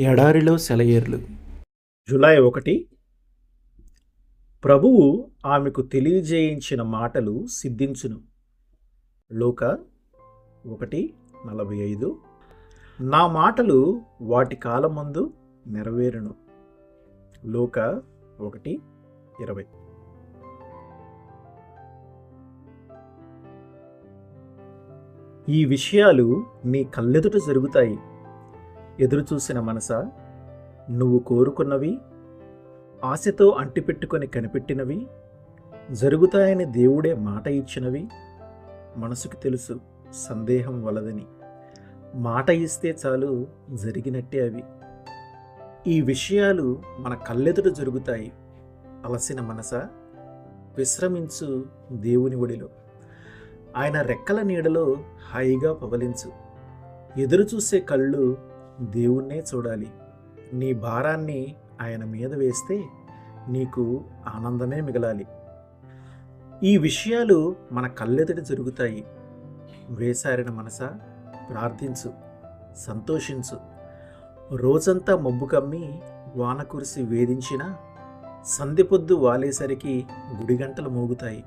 ఎడారిలో సెలయేర్లు. జూలై 1. ప్రభువు ఆమెకు తెలియజేయించిన మాటలు సిద్ధించును. లూకా 1:45. నా మాటలు వాటి కాలమందు నెరవేరును. లూకా 1:20. ఈ విషయాలు నీ కళ్ళెదుట జరుగుతాయి. ఎదురుచూసిన మనసా, నువ్వు కోరుకున్నవి, ఆశతో అంటిపెట్టుకొని కనిపెట్టినవి, జరుగుతాయని దేవుడే మాట ఇచ్చినవి, మనసుకు తెలుసు సందేహం వలదని. మాట ఇస్తే చాలు జరిగినట్టే అవి. ఈ విషయాలు మన కళ్ళెదుట జరుగుతాయి. అలసిన మనసా, విశ్రమించు దేవుని ఒడిలో. ఆయన రెక్కల నీడలో హాయిగా పవలించు. ఎదురుచూసే కళ్ళు దేవుణ్ణే చూడాలి. నీ భారాన్ని ఆయన మీద వేస్తే నీకు ఆనందమే మిగలాలి. ఈ విషయాలు మన కళ్ళెదుట జరుగుతాయి. వేసారిన మనసా, ప్రార్థించు, సంతోషించు. రోజంతా మబ్బు కమ్మి వాన కురిసి వేధించినా సంధ్యపొద్దు వాలేసరికి గుడిగంటలు మోగుతాయి.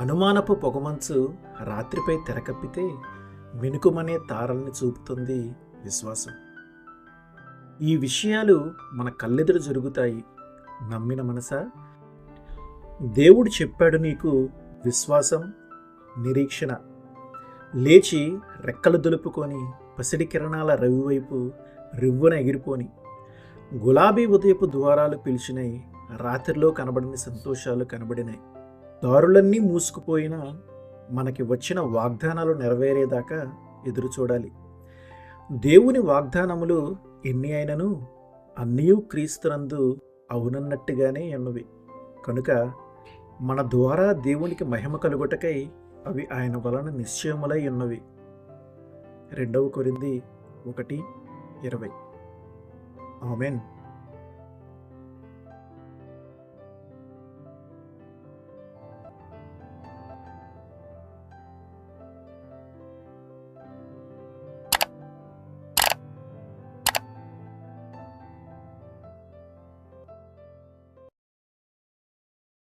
అనుమానపు పొగమంచు రాత్రిపై తెరకప్పితే మినుకుమనే తారల్ని చూపుతుంది విశ్వాసం. ఈ విషయాలు మన కళ్ళెదురు జరుగుతాయి. నమ్మిన మనసా, దేవుడు చెప్పాడు నీకు విశ్వాసం, నిరీక్షణ. లేచి రెక్కలు దులుపుకొని పసిడి కిరణాల రవి వైపు రివ్వున ఎగిరిపోని. గులాబీ ఉదయపు ద్వారాలు పిలిచినాయి. రాత్రిలో కనబడిన సంతోషాలు కనబడినాయి. దారులన్నీ మూసుకుపోయినా మనకి వచ్చిన వాగ్దానాలు నెరవేరేదాకా ఎదురు చూడాలి. దేవుని వాగ్దానములు ఎన్ని అయినను అన్నీ క్రీస్తునందు అవునన్నట్టుగానే ఉన్నవి. కనుక మన ద్వారా దేవునికి మహిమ కలుగుటకై అవి ఆయన వలన నిశ్చయములై ఉన్నవి. 2 కొరింథీ 1:20. ఆమేన్.